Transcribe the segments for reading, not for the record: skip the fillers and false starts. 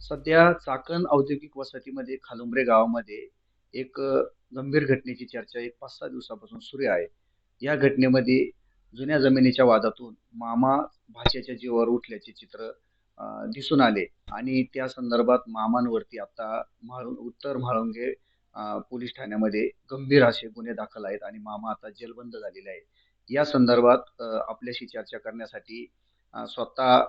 सध्या चाकण औद्योगिक वसाहतीमध्ये खालुंबरे गावामध्ये एक गंभीर घटनेची चर्चा एक 5-6 दिवसापासून सुरू आहे. या घटनेमध्ये जुन्या जमिनीच्या वादातून मामा भाच्याच्या जीवावर उठल्याचे चित्र दिसून आले आणि त्या संदर्भात मामांवरती आता उत्तर म्हाळुंगे पोलीस ठाण्यामध्ये गंभीर असे गुन्हे दाखल आहेत आणि मामा आता जेलबंद झालेले आहे. या संदर्भात आपल्याशी चर्चा करण्यासाठी स्वतः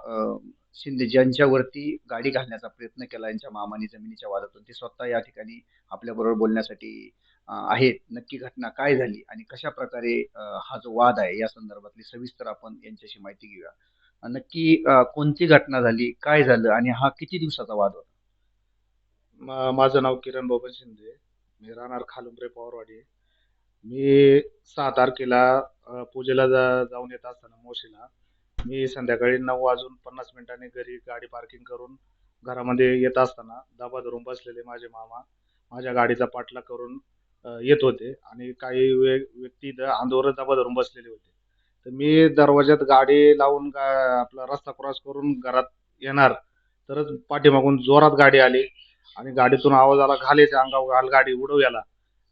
शिंदे ज्यांच्यावरती गाडी घालण्याचा प्रयत्न केला यांच्या मामाने जमिनीच्या वादातून, ते स्वतः या ठिकाणी आपल्याबरोबर बोलण्यासाठी आहेत. नक्की घटना काय झाली आणि कशाप्रकारे हा जो वाद आहे या संदर्भातली सविस्तर आपण यांच्याशी माहिती घेऊया. नक्की कोणती घटना झाली, काय झालं आणि हा किती दिवसाचा वाद होता? माझं नाव किरण बबन शिंदे. मी राहणार खालुंबरे पवारवाडी. मी 6 तारखेला पूजेला जाऊन येत असताना मोशीला मी संध्याकाळी 9:50 घरी गाडी पार्किंग करून घरामध्ये येत असताना दबा धरून बसलेले माझे मामा माझ्या गाडीचा पाठलाग करून येत होते आणि काही व्यक्ती इथं अंगावर दबा धरून बसलेले होते. तर मी दरवाजात गाडी लावून आपला रस्ता क्रॉस करून घरात येणार तरच पाठीमागून जोरात गाडी आली आणि गाडीतून आवाज आला, "घाल याच्या अंगावर घाल गाडी, उडव याला."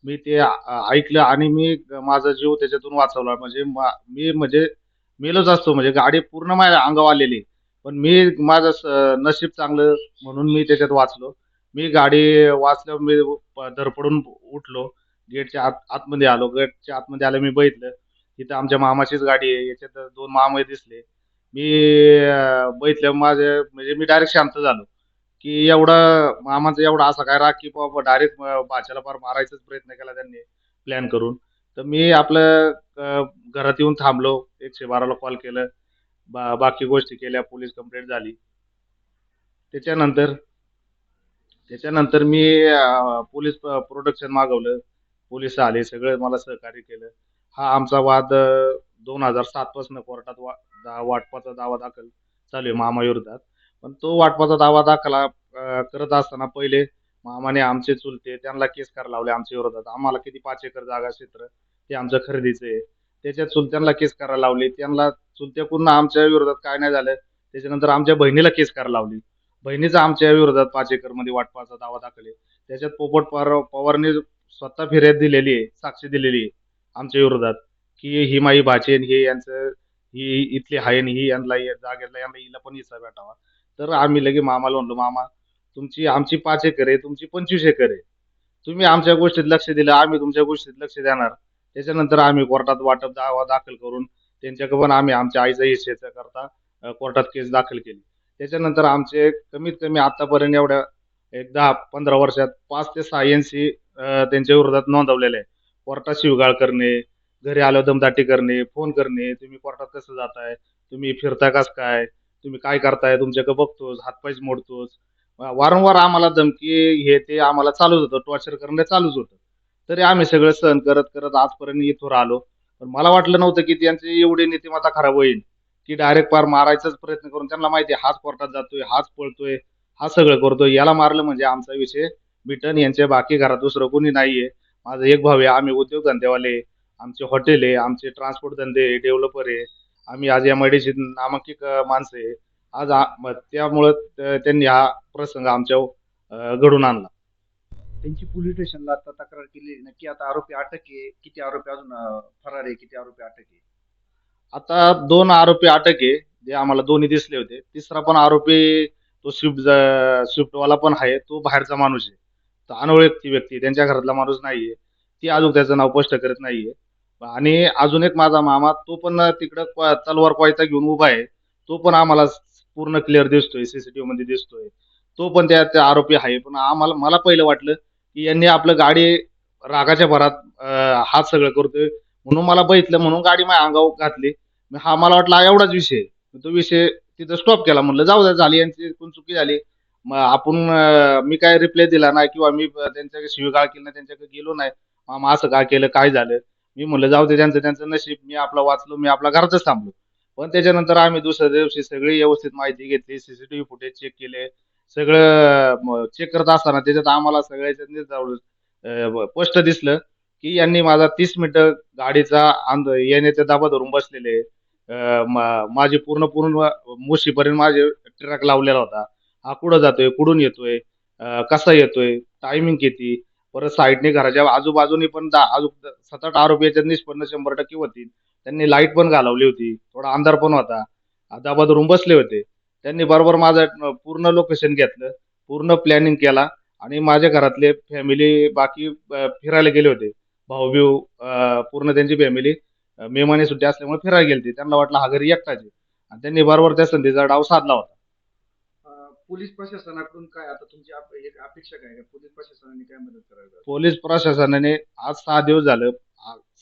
मी ते ऐकलं आणि मी माझा जीव त्याच्यातून वाचवला. म्हणजे मेलोच असतो, म्हणजे गाडी पूर्ण माझ्या अंगावर आलेली. पण मी माझं नशीब चांगलं म्हणून मी त्याच्यात वाचलो. मी गाडी वाचल्यावर मी धडपडून उठलो. गेटच्या आतमध्ये आलो. गेटच्या आतमध्ये आलं, मी बघितलं तिथं आमच्या मामाचीच गाडी आहे. याच्यात 2 मामा दिसले. मी बघितल्यावर म्हणजे मी डायरेक्ट शांत झालो, की मामाचा एवढा असा काय राग, की बाबा डायरेक्ट भाच्याला फार मारायचाच प्रयत्न केला त्यांनी प्लॅन करून. तर मी आपलं घरात येऊन थांबलो. 112ला कॉल केलं. बाकी गोष्टी केल्या. पोलीस कंप्लेंट झाली. त्याच्यानंतर त्याच्यानंतर मी पोलीस प्रोटेक्शन मागवलं. पोलीस आले. सगळे मला सहकार्य केलं. हा आमचा वाद 2007 पासून कोर्टात वाटपाचा दावा दाखल चालू आहे मामाविरोधात. पण तो वाटपाचा दावा दाखल करत असताना पहिले मामाने आमचे चुलते त्यांना केस करायला लावले आमच्या विरोधात. आम्हाला किती 5 एकर जागा क्षेत्र ते आमचं खरेदीचं आहे. त्याच्या चुलत्यांना केस करायला लावली. त्यांना चुलत्याकडून आमच्या विरोधात काय नाही झालं. त्याच्यानंतर आमच्या बहिणीला केस करायला लावली. बहिणीचा आमच्या विरोधात 5 एकरमध्ये वाटपाचा दावा दाखल आहे. त्याच्यात पोपट पवारने स्वतः फिर्याद दिलेली आहे, साक्ष दिलेली आहे आमच्या विरोधात, की ही माझी भाची आहे आणि हे यांचं ही इथली आहे आणि ही यांना या जागेला यांना हिला पण हिस्सा भेटावा. तर आम्ही लगे मामाला म्हणलो, "मामा, आमची 5 एकर आहे, तुमची 25 एकर आहे. तुम्ही आमच्या गोष्टीत लक्ष दिलं, आम्ही तुमच्या गोष्टीत लक्ष देणार." त्याच्यानंतर आम्ही कोर्टात वाटप दावा दाखल करून त्यांच्याकडे पण आम्ही आमच्या आईच्या हिस्सेचा करता कोर्टात केस दाखल केली. त्याच्यानंतर आमचे कमीत कमी आतापर्यंत एवढ्या एक 10-15 वर्षात 5 ते 6 एनसी त्यांच्या विरोधात नोंदवलेले आहे. कोर्टात शिवीगाळ करणे, घरी आल्यावर दमदाटी करणे, फोन करणे, "तुम्ही कोर्टात कसं जाताय? तुम्ही फिरता कसं काय? तुम्ही काय करताय? तुमच्याकडे बघतोच, हातपायच मोडतोच." वारंवार आम्हाला धमकी हे ते आम्हाला चालूच होतं. टॉर्चर करणं चालूच होतं. तरी आम्ही सगळं सहन करत आजपर्यंत इथवर आलो. पण मला वाटलं नव्हतं, की त्यांची एवढी नीतिमत्ता खराब होईल, की डायरेक्ट पार मारायचाच प्रयत्न करून त्यांना माहिती आहे हाच कोर्टात जातोय, हाच पळतोय, हा सगळं करतोय. याला मारलं म्हणजे आमचा विषय मिटन. यांच्या बाकी घरात दुसरं कोणी नाहीये. माझा एक भाऊ आहे. आम्ही उद्योगधंदेवाले आहे. आमचे हॉटेल आहे, आमचे ट्रान्सपोर्ट धंदे आहे, डेव्हलपर आहे. आम्ही आज एम-आय-डी-सी नामांकित माणसं आहे. आज त्यामुळं त्यांनी हा प्रसंग आमच्यावर घडून आणला. त्यांची पोलीस स्टेशनला आता तक्रार केली. नक्की आता आरोपी अटक आहे? किती आरोपी अजून फरार आहे? किती आरोपी अटक आहे? आता 2 आरोपी अटक आहे. जे आम्हाला दोन्ही दिसले होते. तिसरा पण आरोपी तो स्विफ्टवाला पण आहे. तो बाहेरचा माणूस आहे. तो अनोळखी व्यक्ती आहे. त्यांच्या घरातला माणूस नाहीये. ती अजून त्याचं नाव स्पष्ट करत नाहीये. आणि अजून एक माझा मामा, तो पण तिकडं तलवार कोयता घेऊन उभा आहे. तो पण आम्हाला पूर्ण क्लिअर दिसतोय. सीसीटीव्हीमध्ये दिसतोय. तो पण त्या त्या आरोपी आहे. पण मला पहिलं वाटलं, की यांनी आपलं गाडी रागाच्या भरात हा सगळं करतोय म्हणून मला बघितलं म्हणून गाडी माझ्या अंगावर घातली. हा मला वाटला एवढाच विषय आहे. तो विषय तिथं स्टॉप केला. म्हणलं जाऊ द्या, झाली यांची पण चुकी झाली. मग आपण मी काय रिप्लाय दिला नाही किंवा मी त्यांच्याकडे शिवीगाळ केली नाही, त्यांच्याकडे गेलो नाही. मामा असं का केलं, काय झालं? मी म्हणलं जाऊ दे, त्यांचं त्यांचं नशीब. मी आपला वाचलो, मी आपला घरातच थांबलो. पण त्याच्यानंतर आम्ही दुसऱ्या दिवशी सगळी व्यवस्थित माहिती घेतली, सीसीटीव्ही फुटेज चेक केले. सगळं चेक करत असताना त्याच्यात आम्हाला सगळ्याच्यात स्पष्ट दिसलं, की यांनी माझा 30 मिनिटं गाडीचा येण्याचा दाबा धरून बसलेले. माझी पूर्ण मुशीपर्यंत माझे ट्रक लावलेला होता हा कुठं जातोय, कुठून येतोय, कसा येतोय, टायमिंग किती, परत साईडने घराच्या आजूबाजूनी पण अजून 7-8 आरोपी याच्यात निष्पन्न 100% होतील. त्यांनी लाईट पण घालवली होती, थोडा अंधार पण होता, आधाबाद धरून बसले होते. त्यांनी बरोबर माझं पूर्ण लोकेशन घेतलं, पूर्ण प्लॅनिंग केला आणि माझ्या घरातले फॅमिली बाकी फिरायला गेले होते. भाऊ-बिऊ पूर्ण त्यांची फॅमिली मेहमानी सुट्टी असल्यामुळे फिरायला गेलते. त्यांना वाटलं हा घरी एकटाच आहे आणि त्यांनी बरोबर त्या संधीचा डाव साधला होता. पोलीस प्रशासनाकडून काय आता तुमची एक अपेक्षा काय आहे? पोलीस प्रशासनाने काय मदत करायला? पोलीस प्रशासनाने आज 6 दिवस झालं.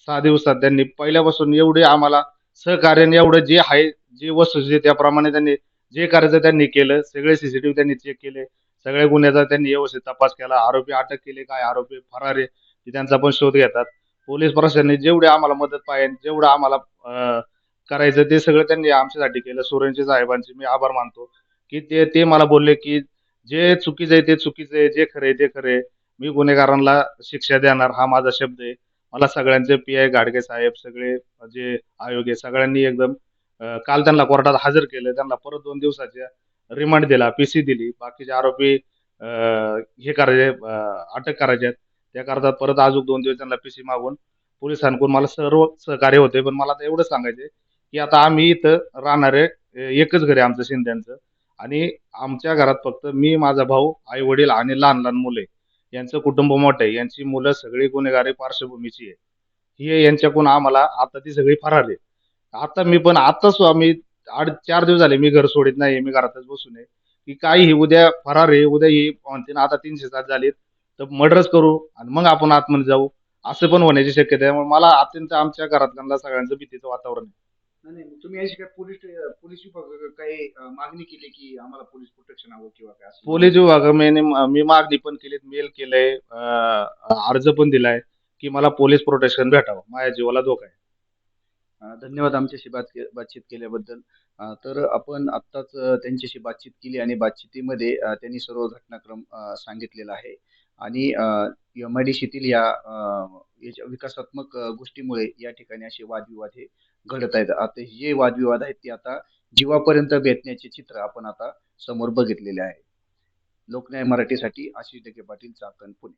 6 दिवसात त्यांनी पहिल्यापासून एवढे आम्हाला सहकार्याने एवढं जे आहे, जे वस्तुस्थिती त्याप्रमाणे त्यांनी जे करायचं त्यांनी केलं. सगळे सीसीटीव्ही त्यांनी चेक केले. सगळ्या गुन्ह्याचा त्यांनी व्यवस्थित तपास केला. आरोपी अटक केले, काय आरोपी फरार आहे, ते त्यांचा पण शोध घेतात. पोलीस प्रशासनाने जेवढे आम्हाला मदत पाहिजे, जेवढं आम्हाला करायचं ते सगळं त्यांनी आमच्यासाठी केलं. सुरेंचे साहेबांचे मी आभार मानतो, की ते ते मला बोलले, की जे चुकीचं आहे ते चुकीचं आहे, जे खरं आहे ते खरं आहे. मी गुन्हेगारांना शिक्षा देणार हा माझा शब्द आहे. मला सगळ्यांचे पी-आय घाडगे साहेब, सगळे जे आयोग आहे सगळ्यांनी एकदम काल त्यांना कोर्टात हजर केलं. त्यांना परत 2 दिवसाच्या रिमांड दिला, पीसी दिली. बाकीचे आरोपी हे करायचे अटक करायचे आहेत. त्याकरता परत अजून 2 दिवस त्यांना पीसी मागून पोलिसांकडून मला सर्व सहकार्य होते. पण मला आता एवढंच सांगायचं की आता आम्ही इथं राहणारे एकच घर आहे आमचं शिंद्यांचं आणि आमच्या घरात फक्त मी, माझा भाऊ, आई-वडील आणि लहान-लहान मुलं आहे. यांचं कुटुंब मोठं आहे. यांची मुलं सगळी गुन्हेगारी पार्श्वभूमीची आहे. ही यांच्याकडून आम्हाला आता ती सगळी फरार आहे. आता मी पण आताच आम्ही 4 दिवस झाले मी घर सोडित नाही. मी घरातच बसून आहे, की काही ही उद्या फरार आहे, उद्या ही म्हणतील आता 307 झालीत, तर मर्डरच करू आणि मग आपण आतमध्ये जाऊ. असं पण होण्याची शक्यता आहे. त्यामुळे मला अत्यंत आमच्या घरातल्यांना सगळ्यांचं भीतीचं वातावरण आहे. नाही, नाही. मग तुम्ही अशी काय पोलीस विभागाकडे काही मागणी केली की आम्हाला पोलीस प्रोटेक्शन हवं किंवा काय असं पोलीस विभागाने मी मागणी पण केली, मेल केलंय, अर्ज पण दिलाय, की मला पोलीस प्रोटेक्शन भेटावं. माझ्या जीवाला धोका आहे. धन्यवाद आमच्याशी बातचीत केल्याबद्दल. तर आपण आत्ताच त्यांच्याशी बातचीत केली आणि बातचीतीमध्ये त्यांनी सर्व घटनाक्रम सांगितलेला आहे आणि एम-आय-डी-सीतील याच्या विकासात्मक गोष्टीमुळे या ठिकाणी असे वादविवाद हे घडत आहेत. आता हे जे वादविवाद आहेत ते आता जीवापर्यंत बेतण्याचे चित्र आपण आता समोर बघितलेले आहे. लोकन्याय मराठीसाठी आशिष ढगे पाटील, चाकण, पुणे.